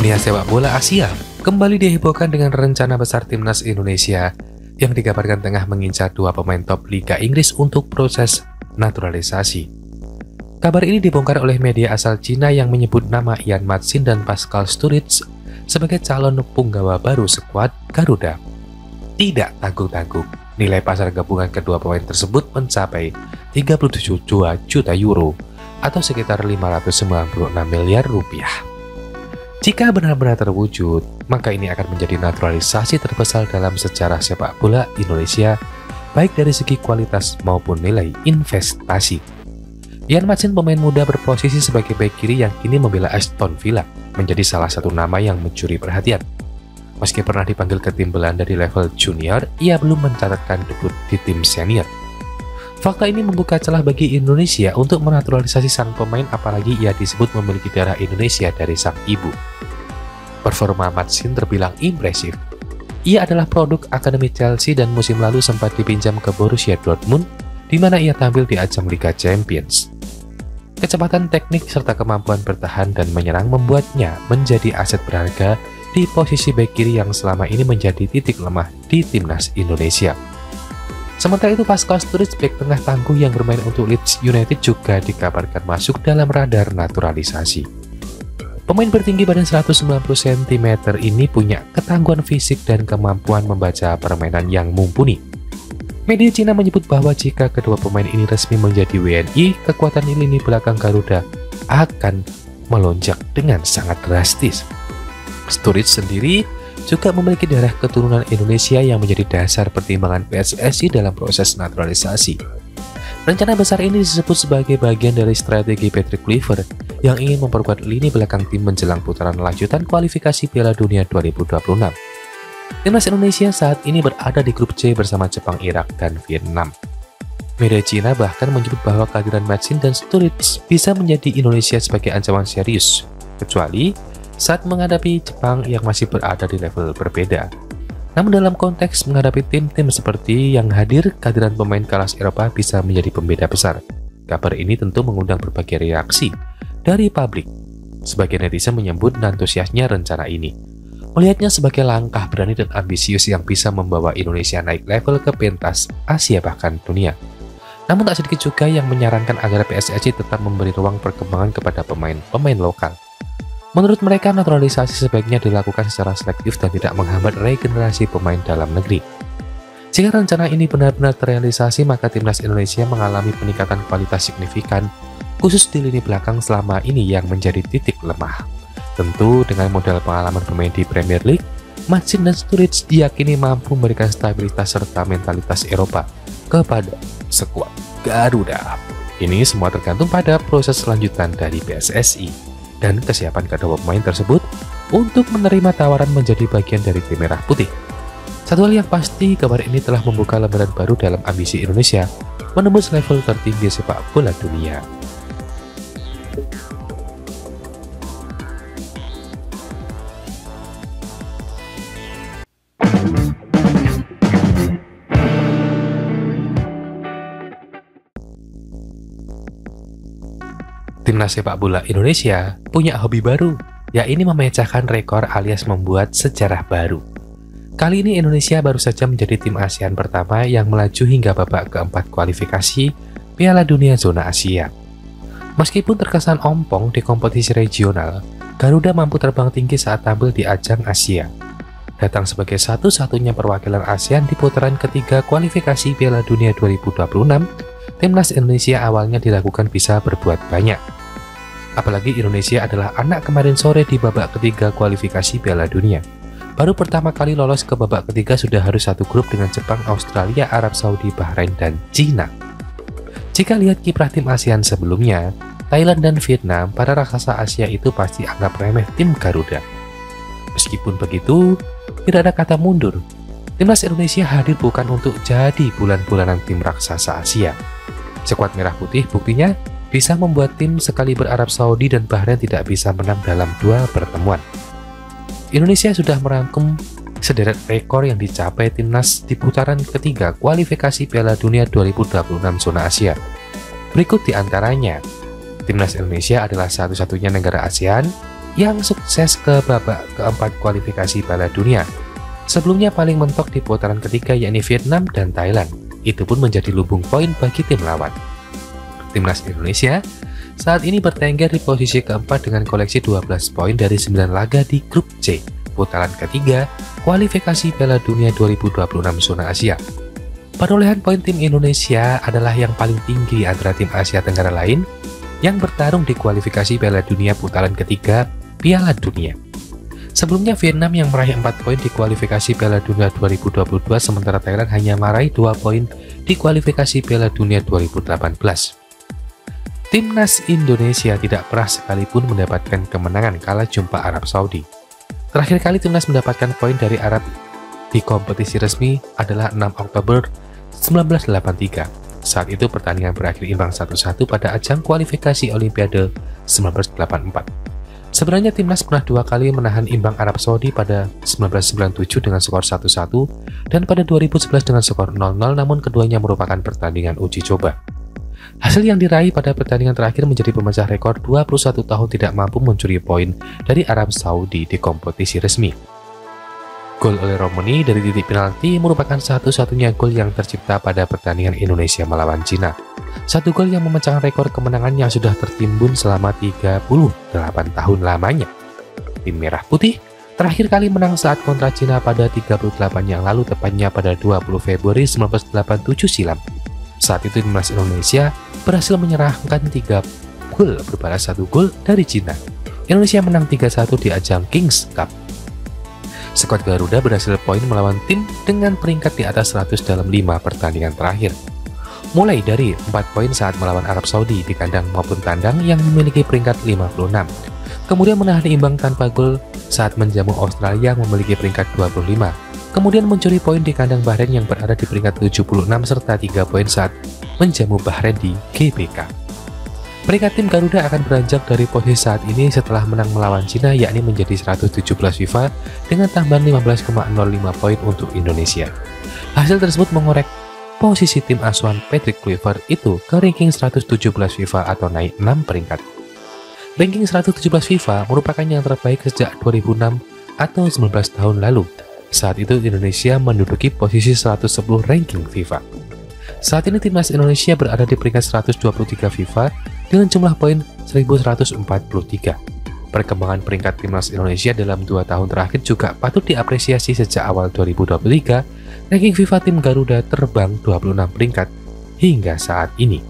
Dunia sepak bola Asia kembali dihebohkan dengan rencana besar timnas Indonesia yang dikabarkan tengah mengincar dua pemain top Liga Inggris untuk proses naturalisasi. Kabar ini dibongkar oleh media asal Cina yang menyebut nama Ian Maatsen dan Pascal Sturridge sebagai calon punggawa baru skuad Garuda. Tidak tanggung-tanggung, nilai pasar gabungan kedua pemain tersebut mencapai 37 juta euro atau sekitar 596 miliar rupiah. Jika benar-benar terwujud, maka ini akan menjadi naturalisasi terbesar dalam sejarah sepak bola Indonesia, baik dari segi kualitas maupun nilai investasi. Ian Maatsen, pemain muda berposisi sebagai bek kiri yang kini membela Aston Villa, menjadi salah satu nama yang mencuri perhatian. Meski pernah dipanggil ke tim Belanda di level junior, ia belum mencatatkan debut di tim senior. Fakta ini membuka celah bagi Indonesia untuk menaturalisasi sang pemain, apalagi ia disebut memiliki darah Indonesia dari sang ibu. Performa Maatsen terbilang impresif. Ia adalah produk Akademi Chelsea dan musim lalu sempat dipinjam ke Borussia Dortmund, di mana ia tampil di ajang Liga Champions. Kecepatan teknik serta kemampuan bertahan dan menyerang membuatnya menjadi aset berharga di posisi bek kiri yang selama ini menjadi titik lemah di timnas Indonesia. Sementara itu, Pascal Sturridge, bek tengah tangguh yang bermain untuk Leeds United, juga dikabarkan masuk dalam radar naturalisasi. Pemain bertinggi badan 190 cm ini punya ketangguhan fisik dan kemampuan membaca permainan yang mumpuni. Media Cina menyebut bahwa jika kedua pemain ini resmi menjadi WNI, kekuatan di lini belakang Garuda akan melonjak dengan sangat drastis. Sturridge sendiri juga memiliki darah keturunan Indonesia yang menjadi dasar pertimbangan PSSI dalam proses naturalisasi. Rencana besar ini disebut sebagai bagian dari strategi Patrick Kluivert yang ingin memperkuat lini belakang tim menjelang putaran lanjutan kualifikasi Piala Dunia 2026. Timnas Indonesia saat ini berada di grup C bersama Jepang, Irak, dan Vietnam. Media Cina bahkan menyebut bahwa kehadiran Maatsen dan Sturridge bisa menjadi Indonesia sebagai ancaman serius, kecuali saat menghadapi Jepang yang masih berada di level berbeda. Namun dalam konteks menghadapi tim-tim seperti yang hadir, kehadiran pemain kelas Eropa bisa menjadi pembeda besar. Kabar ini tentu mengundang berbagai reaksi dari publik. Sebagian netizen menyambut antusiasnya rencana ini, melihatnya sebagai langkah berani dan ambisius yang bisa membawa Indonesia naik level ke pentas Asia bahkan dunia. Namun tak sedikit juga yang menyarankan agar PSSI tetap memberi ruang perkembangan kepada pemain-pemain lokal. Menurut mereka, naturalisasi sebaiknya dilakukan secara selektif dan tidak menghambat regenerasi pemain dalam negeri. Jika rencana ini benar-benar terrealisasi, maka timnas Indonesia mengalami peningkatan kualitas signifikan, khusus di lini belakang selama ini yang menjadi titik lemah. Tentu dengan modal pengalaman bermain di Premier League, Maatsen dan Sturridge diyakini mampu memberikan stabilitas serta mentalitas Eropa kepada skuad Garuda. Ini semua tergantung pada proses selanjutan dari PSSI dan kesiapan kedua pemain tersebut untuk menerima tawaran menjadi bagian dari tim merah putih. Satu hal yang pasti, kabar ini telah membuka lembaran baru dalam ambisi Indonesia menembus level tertinggi sepak bola dunia. Timnas sepak bola Indonesia punya hobi baru, yaitu memecahkan rekor alias membuat sejarah baru. Kali ini Indonesia baru saja menjadi tim ASEAN pertama yang melaju hingga babak keempat kualifikasi Piala Dunia Zona Asia. Meskipun terkesan ompong di kompetisi regional, Garuda mampu terbang tinggi saat tampil di ajang Asia. Datang sebagai satu-satunya perwakilan ASEAN di putaran ketiga kualifikasi Piala Dunia 2026, timnas Indonesia awalnya dilakukan bisa berbuat banyak. Apalagi Indonesia adalah anak kemarin sore di babak ketiga kualifikasi Piala Dunia. Baru pertama kali lolos ke babak ketiga sudah harus satu grup dengan Jepang, Australia, Arab Saudi, Bahrain, dan Cina. Jika lihat kiprah tim ASEAN sebelumnya, Thailand dan Vietnam, para raksasa Asia itu pasti anggap remeh tim Garuda. Meskipun begitu, tidak ada kata mundur. Timnas Indonesia hadir bukan untuk jadi bulan-bulanan tim raksasa Asia. Skuad merah putih buktinya bisa membuat tim sekali Arab Saudi dan Bahrain tidak bisa menang dalam 2 pertemuan. Indonesia sudah merangkum sederet rekor yang dicapai timnas di putaran ketiga kualifikasi Piala Dunia 2026 zona Asia. Berikut diantaranya: timnas Indonesia adalah satu-satunya negara ASEAN yang sukses ke babak keempat kualifikasi Piala Dunia. Sebelumnya paling mentok di putaran ketiga yakni Vietnam dan Thailand. Itu pun menjadi lumbung poin bagi tim lawan. Timnas Indonesia saat ini bertengger di posisi keempat dengan koleksi 12 poin dari 9 laga di grup C, putaran ketiga kualifikasi Piala Dunia 2026 zona Asia. Perolehan poin tim Indonesia adalah yang paling tinggi antara tim Asia Tenggara lain yang bertarung di kualifikasi Piala Dunia putaran ketiga Piala Dunia. Sebelumnya Vietnam yang meraih 4 poin di kualifikasi Piala Dunia 2022, sementara Thailand hanya meraih 2 poin di kualifikasi Piala Dunia 2018. Timnas Indonesia tidak pernah sekalipun mendapatkan kemenangan kala jumpa Arab Saudi. Terakhir kali timnas mendapatkan poin dari Arab di kompetisi resmi adalah 6 Oktober 1983. Saat itu pertandingan berakhir imbang 1-1 pada ajang kualifikasi Olimpiade 1984. Sebenarnya timnas pernah 2 kali menahan imbang Arab Saudi pada 1997 dengan skor 1-1 dan pada 2011 dengan skor 0-0, namun keduanya merupakan pertandingan uji coba. Hasil yang diraih pada pertandingan terakhir menjadi pemecah rekor 21 tahun tidak mampu mencuri poin dari Arab Saudi di kompetisi resmi. Gol oleh Romani dari titik penalti merupakan satu-satunya gol yang tercipta pada pertandingan Indonesia melawan Cina. Satu gol yang memecahkan rekor kemenangan yang sudah tertimbun selama 38 tahun lamanya. Tim Merah Putih terakhir kali menang saat kontra Cina pada 38 yang lalu, tepatnya pada 20 Februari 1987 silam. Saat itu timnas Indonesia berhasil menyerahkan 3 gol berbalas 1 gol dari Cina. Indonesia menang 3-1 di ajang Kings Cup. Skuad Garuda berhasil poin melawan tim dengan peringkat di atas 100 dalam 5 pertandingan terakhir. Mulai dari 4 poin saat melawan Arab Saudi di kandang maupun tandang yang memiliki peringkat 56. Kemudian menahan imbang tanpa gol saat menjamu Australia yang memiliki peringkat 25. Kemudian mencuri poin di kandang Bahrain yang berada di peringkat 76 serta 3 poin saat menjamu Bahrain di GBK. Peringkat tim Garuda akan beranjak dari posisi saat ini setelah menang melawan Cina, yakni menjadi 117 FIFA dengan tambahan 15,05 poin untuk Indonesia. Hasil tersebut mengorek posisi tim asuhan Patrick Kluivert itu ke ranking 117 FIFA atau naik 6 peringkat. Ranking 117 FIFA merupakan yang terbaik sejak 2006 atau 19 tahun lalu. Saat itu Indonesia menduduki posisi 110 ranking FIFA. Saat ini timnas Indonesia berada di peringkat 123 FIFA dengan jumlah poin 1143. Perkembangan peringkat timnas Indonesia dalam 2 tahun terakhir juga patut diapresiasi. Sejak awal 2023, ranking FIFA tim Garuda terbang 26 peringkat hingga saat ini.